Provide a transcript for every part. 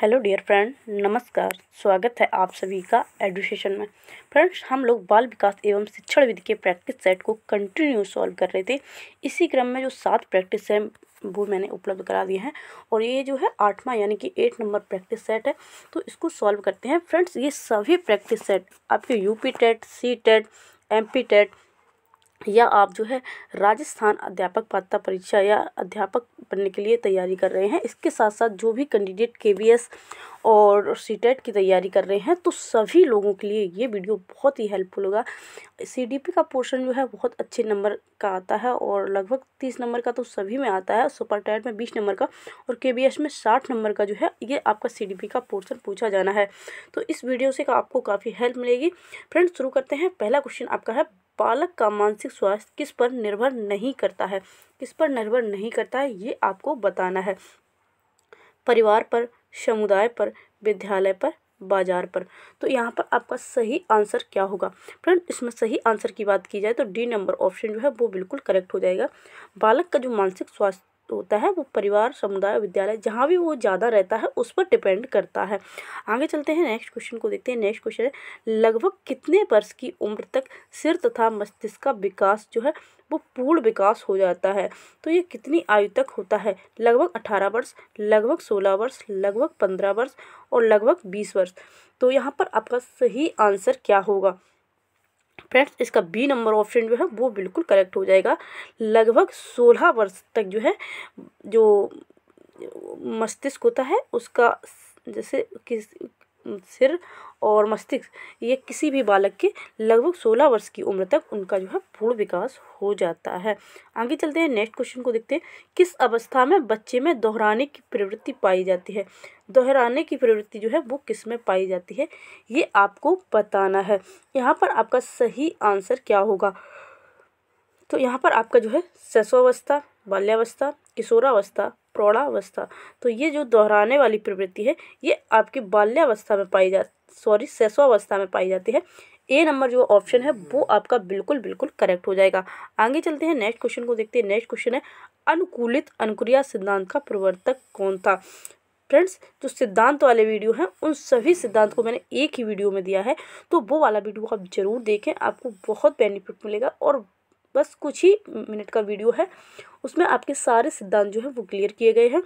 Hello dear friend, नमस्कार। स्वागत है आप सभी का एडुकेशन में। फ्रेंड्स, हम लोग बाल विकास एवं शिक्षण विधि के प्रैक्टिस सेट को कंटिन्यू सॉल्व कर रहे थे। इसी क्रम में जो 7 प्रैक्टिस है वो मैंने उपलब्ध करा दिए हैं और ये जो है 8वां यानी कि 8 नंबर प्रैक्टिस सेट है। तो इसको सॉल्व करते हैं। फ्रेंड्स, ये सभी प्रैक्टिस सेट आपके UP TET, C TET, MP TET या आप जो है राजस्थान अध्यापक पात्रता परीक्षा या अध्यापक बनने के लिए तैयारी कर रहे हैं, इसके साथ साथ जो भी कैंडिडेट केवीएस और सीटेट की तैयारी कर रहे हैं, तो सभी लोगों के लिए ये वीडियो बहुत ही हेल्पफुल होगा। सीडीपी का पोर्शन जो है बहुत अच्छे नंबर का आता है और लगभग 30 नंबर का तो सभी में आता है, सुपर टेट में 20 नंबर का और केवीएस में 60 नंबर का जो है ये आपका सीडीपी का पोर्शन पूछा जाना है। तो इस वीडियो से आपको काफ़ी हेल्प मिलेगी। फ्रेंड्स, शुरू करते हैं। पहला क्वेश्चन आपका है, बालक का मानसिक स्वास्थ्य किस पर निर्भर नहीं करता है? किस पर निर्भर नहीं करता है ये आपको बताना है। परिवार पर, समुदाय पर, विद्यालय पर, बाजार पर। तो यहाँ पर आपका सही आंसर क्या होगा? फ्रेंड, इसमें सही आंसर की बात की जाए तो डी नंबर ऑप्शन जो है वो बिल्कुल करेक्ट हो जाएगा। बालक का जो मानसिक स्वास्थ्य होता है वो परिवार, समुदाय, विद्यालय जहाँ भी वो ज़्यादा रहता है उस पर डिपेंड करता है। आगे चलते हैं, नेक्स्ट क्वेश्चन को देखते हैं। नेक्स्ट क्वेश्चन है, लगभग कितने वर्ष की उम्र तक सिर तथा मस्तिष्क का विकास जो है वो पूर्ण विकास हो जाता है? तो ये कितनी आयु तक होता है? लगभग 18 वर्ष, लगभग 16 वर्ष, लगभग 15 वर्ष और लगभग 20 वर्ष। तो यहाँ पर आपका सही आंसर क्या होगा? फ्रेंड्स, इसका बी नंबर ऑप्शन जो है वो बिल्कुल करेक्ट हो जाएगा। लगभग 16 वर्ष तक जो है जो मस्तिष्क होता है उसका, जैसे किस सिर और मस्तिष्क ये किसी भी बालक के लगभग 16 वर्ष की उम्र तक उनका जो है पूर्ण विकास हो जाता है। आगे चलते हैं, नेक्स्ट क्वेश्चन को देखते हैं। किस अवस्था में बच्चे में दोहराने की प्रवृत्ति पाई जाती है? दोहराने की प्रवृत्ति जो है वो किस में पाई जाती है ये आपको बताना है। यहाँ पर आपका सही आंसर क्या होगा? तो यहाँ पर आपका जो है शैशवावस्था, बाल्यावस्था, किशोरावस्था, प्रौढ़ावस्था। तो ये जो दोहराने वाली प्रवृत्ति है ये आपकी बाल्यावस्था में शैशवावस्था में पाई जाती है। ए नंबर जो ऑप्शन है वो आपका बिल्कुल करेक्ट हो जाएगा। आगे चलते हैं, नेक्स्ट क्वेश्चन को देखते हैं। नेक्स्ट क्वेश्चन है, अनुकूलित अनुक्रिया सिद्धांत का प्रवर्तक कौन था? फ्रेंड्स, जो सिद्धांत वाले वीडियो हैं उन सभी सिद्धांत को मैंने एक ही वीडियो में दिया है, तो वो वाला वीडियो आप जरूर देखें, आपको बहुत बेनिफिट मिलेगा। और बस कुछ ही मिनट का वीडियो है, उसमें आपके सारे सिद्धांत जो है वो क्लियर किए गए हैं।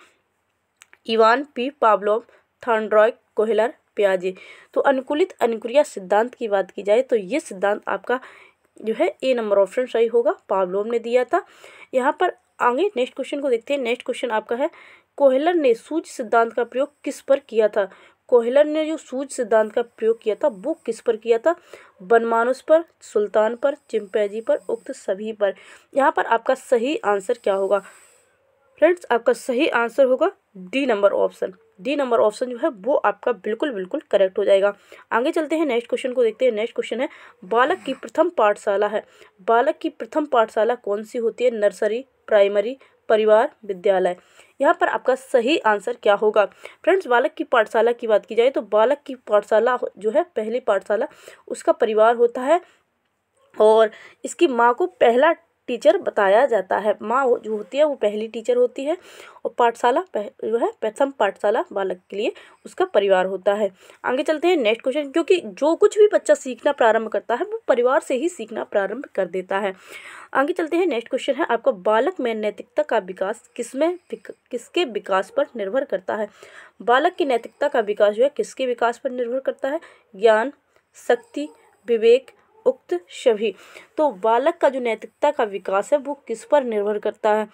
Ivan P Pavlov, Thorndike, Kohler, पियाजे। तो अनुकूलित अनुक्रिया सिद्धांत की बात की जाए तो ये सिद्धांत आपका जो है ए नंबर ऑप्शन सही होगा, पावलोव ने दिया था। यहाँ पर आगे नेक्स्ट क्वेश्चन को देखते हैं। नेक्स्ट क्वेश्चन आपका है, कोहलर ने सूझ सिद्धांत का प्रयोग किस पर किया था? कोहलर ने जो सूझ सिद्धांत का प्रयोग किया था वो किस पर किया था? बनमानुस पर, सुल्तान पर, चिंपैंजी पर, उक्त सभी पर। यहाँ पर आपका सही आंसर क्या होगा? फ्रेंड्स, आपका सही आंसर होगा D number option. D number option जो है वो आपका बिल्कुल करेक्ट हो जाएगा। आगे चलते हैं, नेक्स्ट क्वेश्चन को देखते हैं। नेक्स्ट क्वेश्चन है, बालक की प्रथम पाठशाला है। बालक की प्रथम पाठशाला कौन सी होती है? नर्सरी, प्राइमरी, परिवार, विद्यालय। यहाँ पर आपका सही आंसर क्या होगा? फ्रेंड्स, बालक की पाठशाला की बात की जाए तो बालक की पाठशाला जो है पहली पाठशाला उसका परिवार होता है और इसकी माँ को पहला टीचर बताया जाता है। माँ जो होती है वो पहली टीचर होती है और पाठशाला जो है प्रथम पाठशाला बालक के लिए उसका परिवार होता है। आगे चलते हैं, नेक्स्ट क्वेश्चन, क्योंकि जो कुछ भी बच्चा सीखना प्रारंभ करता है वो परिवार से ही सीखना प्रारंभ कर देता है। आगे चलते हैं, नेक्स्ट क्वेश्चन है आपका, बालक में नैतिकता का विकास किसके विकास पर निर्भर करता है? बालक की नैतिकता का विकास जो है किसके विकास पर निर्भर करता है? ज्ञान, शक्ति, विवेक, उक्त सभी। तो बालक का जो नैतिकता का विकास है वो किस पर निर्भर करता है?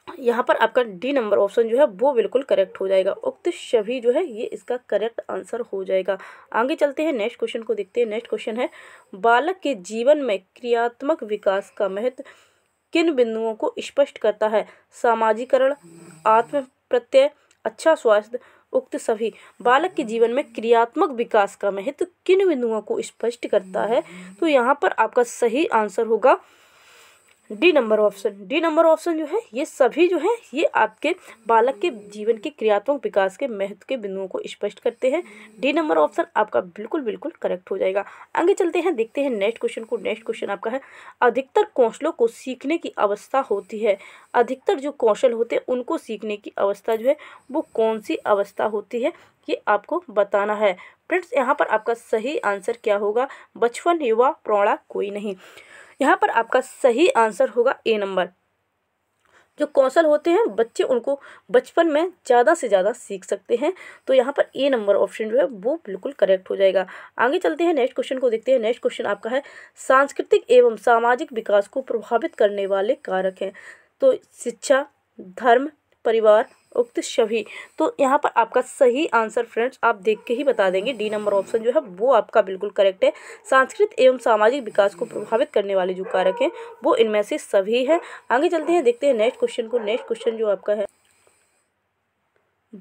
यहाँ पर आपका डी नंबर ऑप्शन जो है वो बिल्कुल करेक्ट हो जाएगा। उक्त सभी जो है ये इसका करेक्ट आंसर हो जाएगा। आगे चलते हैं, नेक्स्ट क्वेश्चन को देखते हैं। नेक्स्ट क्वेश्चन है, बालक के जीवन में क्रियात्मक विकास का महत्व किन बिंदुओं को स्पष्ट करता है? सामाजिकरण, आत्म प्रत्यय, अच्छा स्वास्थ्य, उक्त सभी। बालक के जीवन में क्रियात्मक विकास का महत्व किन बिंदुओं को स्पष्ट करता है? तो यहाँ पर आपका सही आंसर होगा डी नंबर ऑप्शन जो है ये सभी जो है ये आपके बालक के जीवन के क्रियात्मक विकास के महत्व के बिंदुओं को स्पष्ट करते हैं। डी नंबर ऑप्शन आपका बिल्कुल करेक्ट हो जाएगा। आगे चलते हैं, देखते हैं नेक्स्ट क्वेश्चन को। नेक्स्ट क्वेश्चन आपका है, अधिकतर कौशलों को सीखने की अवस्था होती है। अधिकतर जो कौशल होते हैं उनको सीखने की अवस्था जो है वो कौन सी अवस्था होती है, ये आपको बताना है। फ्रेंड्स यहाँ पर आपका सही आंसर क्या होगा, बचपन, युवा, प्रौढ़ा, कोई नहीं। यहाँ पर आपका सही आंसर होगा ए नंबर। जो कौशल होते हैं बच्चे उनको बचपन में ज़्यादा से ज़्यादा सीख सकते हैं, तो यहाँ पर ए नंबर ऑप्शन जो है वो बिल्कुल करेक्ट हो जाएगा। आगे चलते हैं, नेक्स्ट क्वेश्चन को देखते हैं। नेक्स्ट क्वेश्चन आपका है, सांस्कृतिक एवं सामाजिक विकास को प्रभावित करने वाले कारक हैं। तो शिक्षा, धर्म, परिवार, उक्त सभी। तो यहाँ पर आपका सही आंसर फ्रेंड्स आप देख के ही बता देंगे, डी नंबर ऑप्शन जो है वो आपका बिल्कुल करेक्ट है। सांस्कृतिक एवं सामाजिक विकास को प्रभावित करने वाले जो कारक हैं वो इनमें से सभी है। आगे चलते हैं, देखते हैं नेक्स्ट क्वेश्चन को। नेक्स्ट क्वेश्चन जो आपका है,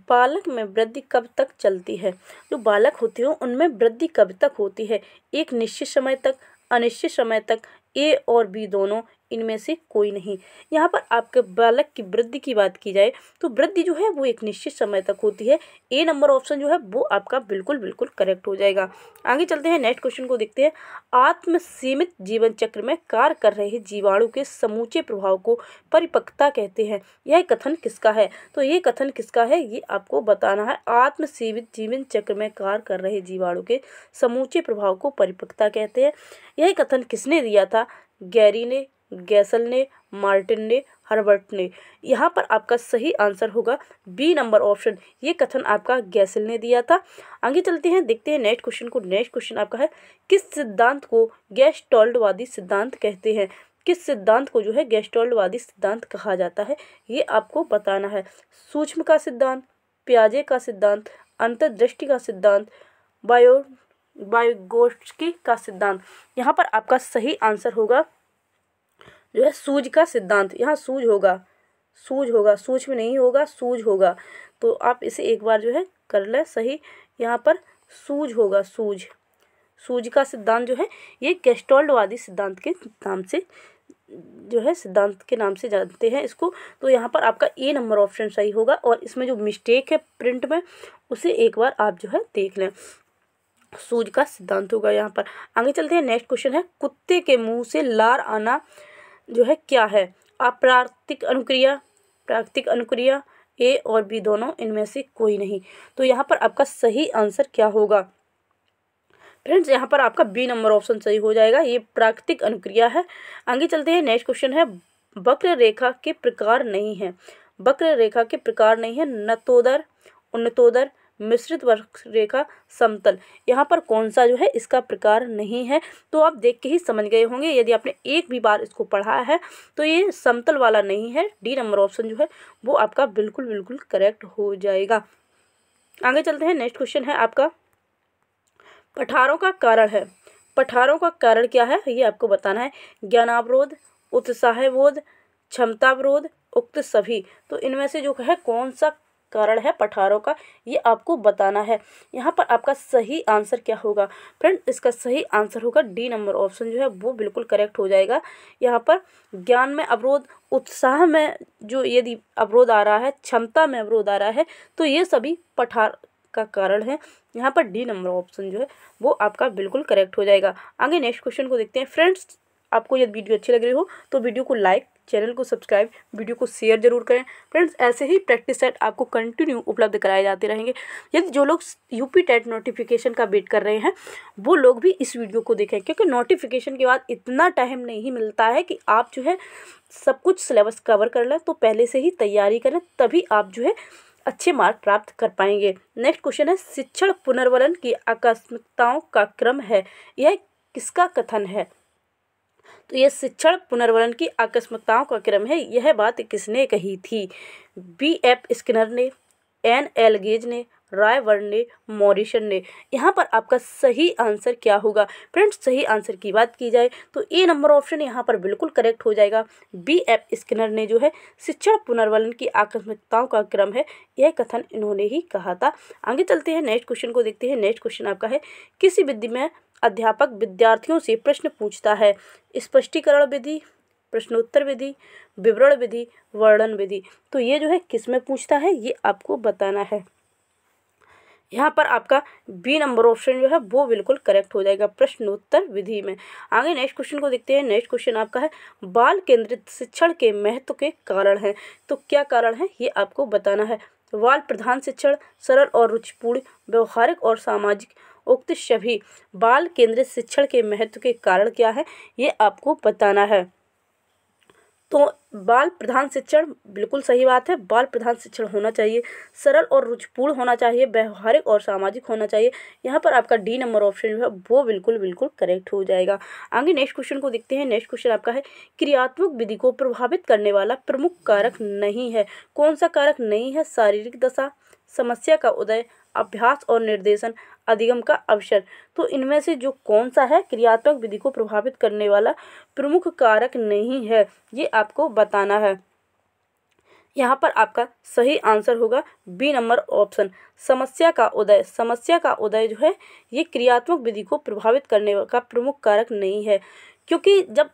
बालक में वृद्धि कब तक चलती है। जो बालक होते हैं उनमें वृद्धि कब तक होती है, एक निश्चित समय तक, अनिश्चित समय तक, ए और बी दोनों, इनमें से कोई नहीं। यहाँ पर आपके बालक की वृद्धि की बात की जाए तो वृद्धि जो है वो एक निश्चित समय तक होती है। ए नंबर ऑप्शन जो है वो आपका बिल्कुल करेक्ट हो जाएगा। आगे चलते हैं, नेक्स्ट क्वेश्चन को देखते हैं। आत्म सीमित जीवन चक्र में कार्य कर रहे जीवाणु के समूचे प्रभाव को परिपक्वता कहते हैं। यह कथन किसका है, तो ये कथन किसका है ये आपको बताना है। आत्म सीमित जीवन चक्र में कार्य कर रहे जीवाणु के समूचे प्रभाव को परिपक्वता कहते हैं। यह कथन किसने दिया था, गैरी ने, गैसल ने, मार्टिन ने, हर्बर्ट ने। यहाँ पर आपका सही आंसर होगा बी नंबर ऑप्शन, ये कथन आपका गैसल ने दिया था। आगे चलते हैं, देखते हैं नेक्स्ट क्वेश्चन को। नेक्स्ट क्वेश्चन आपका है, किस सिद्धांत को गेस्टाल्टवादी सिद्धांत कहते हैं। किस सिद्धांत को जो है गेस्टाल्टवादी सिद्धांत कहा जाता है, ये आपको बताना है। सूक्ष्म का सिद्धांत, पियाजे का सिद्धांत, अंतर्दृष्टि का सिद्धांत, वाइगोत्स्की का सिद्धांत। यहाँ पर आपका सही आंसर होगा जो है सूझ का सिद्धांत। यहाँ सूझ होगा, सूक्ष्म नहीं होगा, सूझ होगा। तो आप इसे एक बार जो है कर ले सही, यहाँ पर सूझ होगा, सूझ का सिद्धांत जो है ये गेस्टाल्टवादी सिद्धांत के नाम से जो है सिद्धांत के नाम से जानते हैं इसको। तो यहाँ पर आपका ए नंबर ऑप्शन सही होगा, और इसमें जो मिस्टेक है प्रिंट में उसे एक बार आप जो है देख लें, सूझ का सिद्धांत होगा यहाँ पर। आगे चलते हैं, नेक्स्ट क्वेश्चन है, कुत्ते के मुंह से लार आना जो है क्या है, अप्राकृतिक अनुक्रिया, प्राकृतिक अनुक्रिया, ए और बी दोनों, इनमें से कोई नहीं। तो यहाँ पर आपका सही आंसर क्या होगा फ्रेंड्स, यहाँ पर आपका बी नंबर ऑप्शन सही हो जाएगा, ये प्राकृतिक अनुक्रिया है। आगे चलते हैं, नेक्स्ट क्वेश्चन है, वक्र रेखा के प्रकार नहीं है। वक्र रेखा के प्रकार नहीं है, नतोदर, उन्नतोदर, मिश्रित वक्र रेखा, समतल। यहाँ पर कौन सा जो है इसका प्रकार नहीं है, तो आप देख के ही समझ गए होंगे यदि आपने एक भी बार इसको पढ़ा है। तो ये समतल वाला नहीं है, डी नंबर ऑप्शन जो है वो आपका बिल्कुल करेक्ट हो जाएगा। आगे चलते हैं, नेक्स्ट क्वेश्चन है आपका, पठारों का कारण है। पठारों का कारण क्या है ये आपको बताना है। ज्ञानावरोध, उत्साहबोध, क्षमतावरोध, उक्त सभी। तो इनमें से जो है कौन सा कारण है पठारों का, ये आपको बताना है। यहाँ पर आपका सही आंसर क्या होगा फ्रेंड, इसका सही आंसर होगा डी नंबर ऑप्शन जो है वो बिल्कुल करेक्ट हो जाएगा। यहाँ पर ज्ञान में अवरोध, उत्साह में जो यदि अवरोध आ रहा है, क्षमता में अवरोध आ रहा है, तो ये सभी पठार का कारण है। यहाँ पर डी नंबर ऑप्शन जो है वो आपका बिल्कुल करेक्ट हो जाएगा। आगे नेक्स्ट क्वेश्चन को देखते हैं। फ्रेंड्स, आपको यदि वीडियो अच्छी लग रही हो तो वीडियो को लाइक, चैनल को सब्सक्राइब, वीडियो को शेयर जरूर करें। फ्रेंड्स, ऐसे ही प्रैक्टिस सेट आपको कंटिन्यू उपलब्ध कराए जाते रहेंगे। यदि जो लोग यूपी टेट नोटिफिकेशन का वेट कर रहे हैं वो लोग भी इस वीडियो को देखें, क्योंकि नोटिफिकेशन के बाद इतना टाइम नहीं मिलता है कि आप जो है सब कुछ सिलेबस कवर कर लें। तो पहले से ही तैयारी करें, तभी आप जो है अच्छे मार्क प्राप्त कर पाएंगे। नेक्स्ट क्वेश्चन है, शिक्षण पुनर्वलन की आकस्मिकताओं का क्रम है, यह किसका कथन है। तो ये शिक्षण पुनर्वलन की आकस्मिकताओं का क्रम है, यह बात किसने कही थी, B.F. स्किनर ने, N.L. गेज ने, रायवर्न ने, मॉरिसन ने। यहाँ पर आपका सही आंसर क्या होगा फ्रेंड्स, सही आंसर की बात की जाए तो ए नंबर ऑप्शन यहाँ पर बिल्कुल करेक्ट हो जाएगा। B.F. स्किनर ने जो है शिक्षण पुनर्वलन की आकस्मिकताओं का क्रम है, यह कथन इन्होंने ही कहा था। आगे चलते हैं, नेक्स्ट क्वेश्चन को देखते हैं। नेक्स्ट क्वेश्चन आपका है, किसी विधि में अध्यापक विद्यार्थियों से प्रश्न पूछता है, स्पष्टीकरण विधि, प्रश्नोत्तर विधि, विवरण विधि, वर्णन विधि। तो ये जो है किस में पूछता है ये आपको बताना है। यहाँ पर आपका बी नंबर ऑप्शन जो है वो बिल्कुल करेक्ट हो जाएगा, प्रश्नोत्तर विधि में। आगे नेक्स्ट क्वेश्चन को देखते हैं। नेक्स्ट क्वेश्चन आपका है बाल केंद्रित शिक्षण के महत्व के कारण हैं। तो क्या कारण है ये आपको बताना है। बाल प्रधान शिक्षण, सरल और रुचिपूर्ण, व्यवहारिक और सामाजिक, उक्त सभी बाल केंद्रित शिक्षण के महत्व के कारण क्या है ये आपको बताना है। तो बाल प्रधान शिक्षण बिल्कुल सही बात है, बाल प्रधान शिक्षण होना चाहिए, सरल और रुचिपूर्ण होना चाहिए, व्यवहारिक और सामाजिक होना चाहिए। यहाँ पर आपका डी नंबर ऑप्शन जो है वो बिल्कुल बिल्कुल करेक्ट हो जाएगा। आगे नेक्स्ट क्वेश्चन को देखते हैं। नेक्स्ट क्वेश्चन आपका है क्रियात्मक विधि को प्रभावित करने वाला प्रमुख कारक नहीं है। कौन सा कारक नहीं है। शारीरिक दशा, समस्या का उदय, अभ्यास और निर्देशन, अधिगम का अवसर। तो इनमें से जो कौन सा है क्रियात्मक विधि को प्रभावित करने वाला प्रमुख कारक नहीं है ये आपको बताना है। यहाँ पर आपका सही आंसर होगा बी नंबर ऑप्शन, समस्या का उदय। समस्या का उदय जो है ये क्रियात्मक विधि को प्रभावित करने का प्रमुख कारक नहीं है, क्योंकि जब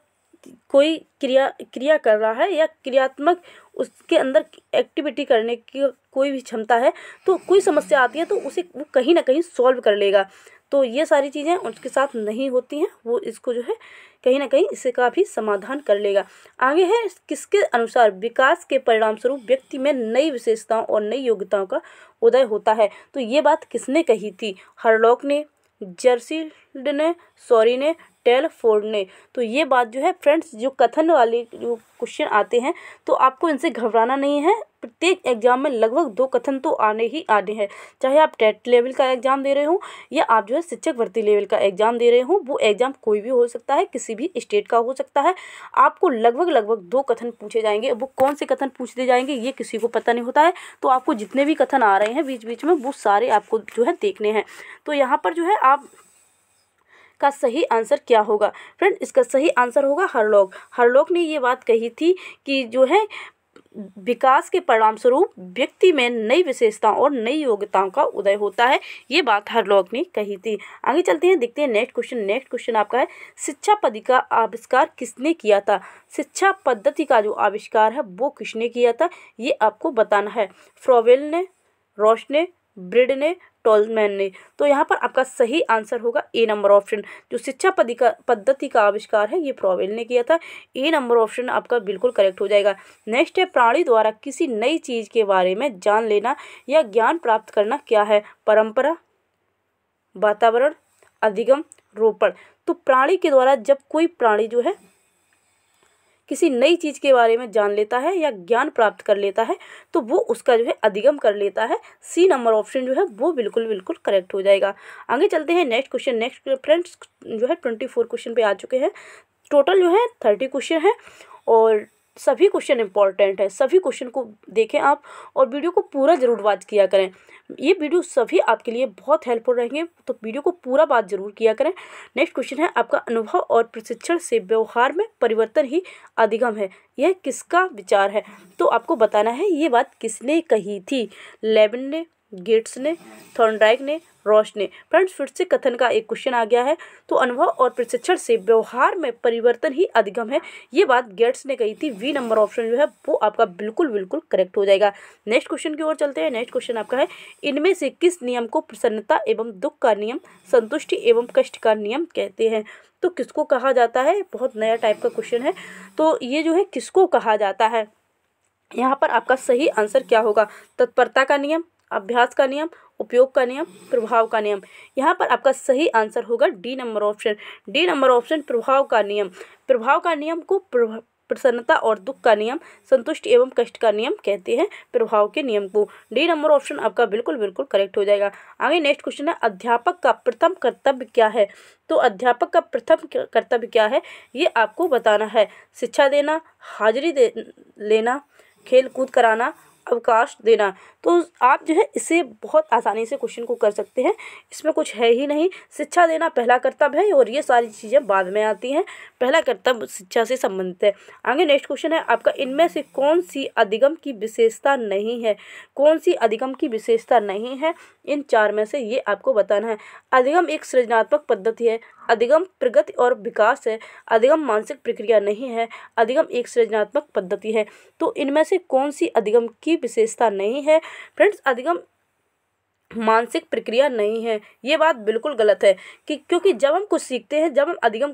कोई क्रिया कर रहा है या क्रियात्मक उसके अंदर एक्टिविटी करने की कोई भी क्षमता है तो कोई समस्या आती है तो उसे वो कहीं ना कहीं सॉल्व कर लेगा। तो ये सारी चीज़ें उसके साथ नहीं होती हैं, वो इसको जो है कहीं ना कहीं इसका भी समाधान कर लेगा। आगे है किसके अनुसार विकास के परिणाम स्वरूप व्यक्ति में नई विशेषताओं और नई योग्यताओं का उदय होता है। तो ये बात किसने कही थी। हरलॉक ने, जर्सील्ड ने, सॉरी ने, टेलफोर्ड ने। तो ये बात जो है फ्रेंड्स, जो कथन वाले जो क्वेश्चन आते हैं तो आपको इनसे घबराना नहीं है। प्रत्येक एग्जाम में लगभग 2 कथन तो आने ही आने हैं, चाहे आप टेट लेवल का एग्जाम दे रहे हो या आप जो है शिक्षक भर्ती लेवल का एग्जाम दे रहे हो। वो एग्जाम कोई भी हो सकता है, किसी भी स्टेट का हो सकता है। आपको लगभग 2 कथन पूछे जाएंगे। वो कौन से कथन पूछ दिए जाएंगे ये किसी को पता नहीं होता है। तो आपको जितने भी कथन आ रहे हैं बीच बीच में वो सारे आपको जो है देखने हैं। तो यहाँ पर जो है आप का सही आंसर क्या होगा फ्रेंड। इसका सही आंसर होगा हरलॉक। हरलॉक ने ये बात कही थी कि जो है विकास के परिणाम स्वरूप व्यक्ति में नई विशेषताओं और नई योग्यताओं का उदय होता है। ये बात हरलॉक ने कही थी। आगे चलते हैं, देखते हैं नेक्स्ट क्वेश्चन। नेक्स्ट क्वेश्चन आपका है शिक्षा पद्धति का आविष्कार किसने किया था। शिक्षा पद्धति का जो आविष्कार है वो किसने किया था ये आपको बताना है। फ्रोवेल ने, रॉश ने, ब्रिड ने, टॉलमैन ने। तो यहाँ पर आपका सही आंसर होगा ए नंबर ऑप्शन। जो शिक्षा पद्धति का आविष्कार है ये फ्रोवेल ने किया था। ए नंबर ऑप्शन आपका बिल्कुल करेक्ट हो जाएगा। नेक्स्ट है प्राणी द्वारा किसी नई चीज़ के बारे में जान लेना या ज्ञान प्राप्त करना क्या है। परंपरा, वातावरण, अधिगम, रोपण। तो प्राणी के द्वारा जब कोई प्राणी जो है किसी नई चीज़ के बारे में जान लेता है या ज्ञान प्राप्त कर लेता है तो वो उसका जो है अधिगम कर लेता है। सी नंबर ऑप्शन जो है वो बिल्कुल बिल्कुल करेक्ट हो जाएगा। आगे चलते हैं नेक्स्ट क्वेश्चन। नेक्स्ट फ्रेंड्स जो है 24 क्वेश्चन पे आ चुके हैं। टोटल जो है 30 क्वेश्चन है और सभी क्वेश्चन इंपॉर्टेंट है। सभी क्वेश्चन को देखें आप और वीडियो को पूरा जरूर वॉच किया करें। ये वीडियो सभी आपके लिए बहुत हेल्पफुल रहेंगे, तो वीडियो को पूरा बात जरूर किया करें। नेक्स्ट क्वेश्चन है आपका अनुभव और प्रशिक्षण से व्यवहार में परिवर्तन ही अधिगम है। यह किसका विचार है। तो आपको बताना है ये बात किसने कही थी। लेविन ने, गेट्स ने, थॉर्नडाइक ने, रॉश ने। फ्रेंड्स फिर से कथन का एक क्वेश्चन आ गया है। तो अनुभव और प्रशिक्षण से व्यवहार में परिवर्तन ही अधिगम है, ये बात गेट्स ने कही थी। वी नंबर ऑप्शन जो है वो आपका बिल्कुल बिल्कुल करेक्ट हो जाएगा। नेक्स्ट क्वेश्चन की ओर चलते हैं। नेक्स्ट क्वेश्चन आपका है इनमें से किस नियम को प्रसन्नता एवं दुख का नियम, संतुष्टि एवं कष्ट का नियम कहते हैं। तो किसको कहा जाता है। बहुत नया टाइप का क्वेश्चन है। तो ये जो है किसको कहा जाता है। यहाँ पर आपका सही आंसर क्या होगा। तत्परता का नियम, अभ्यास का नियम, उपयोग का नियम, प्रभाव का नियम। यहाँ पर आपका सही आंसर होगा D number option. D number option प्रभाव का नियम। प्रभाव का नियम को प्रसन्नता और दुख का नियम, संतुष्टि एवं कष्ट का नियम कहते हैं। प्रभाव के नियम को डी नंबर ऑप्शन आपका बिल्कुल बिल्कुल करेक्ट हो जाएगा। आगे नेक्स्ट क्वेश्चन है अध्यापक का प्रथम कर्तव्य क्या है। तो अध्यापक का प्रथम कर्तव्य क्या है ये आपको बताना है। शिक्षा देना, हाजिरी लेना, खेल कूद कराना, अवकाश देना। तो आप जो है इसे बहुत आसानी से क्वेश्चन को कर सकते हैं, इसमें कुछ है ही नहीं। शिक्षा देना पहला कर्तव्य है और ये सारी चीज़ें बाद में आती हैं। पहला कर्तव्य शिक्षा से संबंधित है। आगे नेक्स्ट क्वेश्चन है आपका इनमें से कौन सी अधिगम की विशेषता नहीं है। कौन सी अधिगम की विशेषता नहीं है इन 4 में से ये आपको बताना है। अधिगम एक सृजनात्मक पद्धति है, अधिगम प्रगति और विकास है, अधिगम मानसिक प्रक्रिया नहीं है, अधिगम एक सृजनात्मक पद्धति है। तो इनमें से कौन सी अधिगम की विशेषता नहीं है? फ्रेंड्स, अधिगम मानसिक प्रक्रिया नहीं है। ये बात बिल्कुल गलत है कि क्योंकि जब हम कुछ सीखते हैं, जब हम अधिगम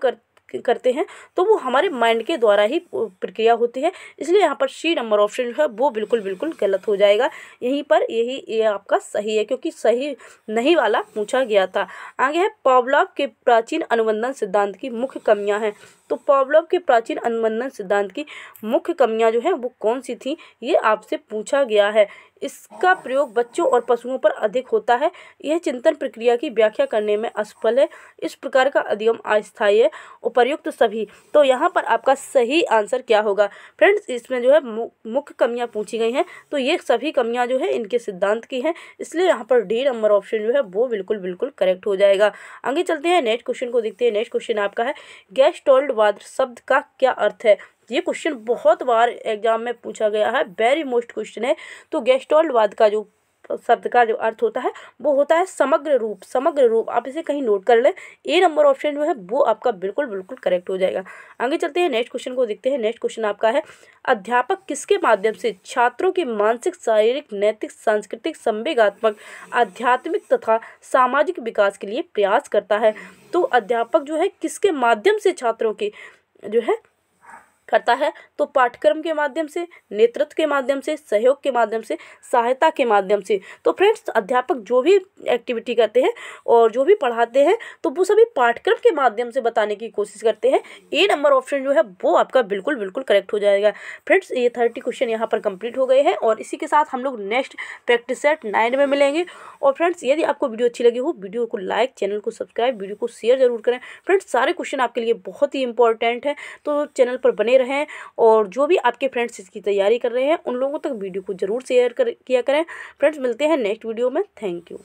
करते हैं तो वो हमारे माइंड के द्वारा ही प्रक्रिया होती है। इसलिए यहाँ पर सी नंबर ऑप्शन जो है वो बिल्कुल बिल्कुल गलत हो जाएगा। यहीं पर ये आपका सही है, क्योंकि सही नहीं वाला पूछा गया था। आगे है, पावलोव के प्राचीन अनुबंधन सिद्धांत की मुख्य कमियां हैं। तो पावलोव के प्राचीन अनुबंधन सिद्धांत की मुख्य कमियां जो है वो कौन सी थी, ये आपसे पूछा गया है। इसका प्रयोग बच्चों और पशुओं पर अधिक होता है। यह चिंतन प्रक्रिया की व्याख्या करने में असफल है। इस प्रकार का अधिगम अस्थायी है। उपर्युक्त सभी। तो यहाँ पर आपका सही आंसर क्या होगा? फ्रेंड्स, इसमें जो है मुख्य कमियां पूछी गई हैं, तो ये सभी कमियां जो है इनके सिद्धांत की हैं। इसलिए यहाँ पर डी नंबर ऑप्शन जो है वो बिल्कुल बिल्कुल करेक्ट हो जाएगा। आगे चलते हैं, नेक्स्ट क्वेश्चन को देखते हैं। नेक्स्ट क्वेश्चन आपका है, गेस्टोल्डवाद शब्द का क्या अर्थ है? ये क्वेश्चन बहुत बार एग्जाम में पूछा गया है, वेरी मोस्ट क्वेश्चन है। तो गेस्टोल्डवाद का जो शब्द का जो अर्थ होता है वो होता है समग्र रूप। समग्र रूप, आप इसे कहीं नोट कर लें। ए नंबर ऑप्शन जो है वो आपका बिल्कुल बिल्कुल करेक्ट हो जाएगा। आगे चलते हैं, नेक्स्ट क्वेश्चन को देखते हैं। नेक्स्ट क्वेश्चन आपका है, अध्यापक किसके माध्यम से छात्रों के मानसिक, शारीरिक, नैतिक, सांस्कृतिक, संवेगात्मक, आध्यात्मिक तथा सामाजिक विकास के लिए प्रयास करता है? तो अध्यापक जो है किसके माध्यम से छात्रों के जो है करता है? तो पाठ्यक्रम के माध्यम से, नेतृत्व के माध्यम से, सहयोग के माध्यम से, सहायता के माध्यम से। तो फ्रेंड्स, अध्यापक जो भी एक्टिविटी करते हैं और जो भी पढ़ाते हैं तो वो सभी पाठ्यक्रम के माध्यम से बताने की कोशिश करते हैं। ए नंबर ऑप्शन जो है वो आपका बिल्कुल बिल्कुल करेक्ट हो जाएगा। फ्रेंड्स, ये 30 क्वेश्चन यहाँ पर कंप्लीट हो गए हैं और इसी के साथ हम लोग नेक्स्ट प्रैक्टिस सेट 9 में मिलेंगे। और फ्रेंड्स, यदि आपको वीडियो अच्छी लगी हो, वीडियो को लाइक, चैनल को सब्सक्राइब, वीडियो को शेयर जरूर करें। फ्रेंड्स, सारे क्वेश्चन आपके लिए बहुत ही इंपॉर्टेंट है, तो चैनल पर बने रहें। और जो भी आपके फ्रेंड्स इसकी तैयारी कर रहे हैं उन लोगों तक वीडियो को जरूर शेयर किया करें। फ्रेंड्स, मिलते हैं नेक्स्ट वीडियो में। Thank you.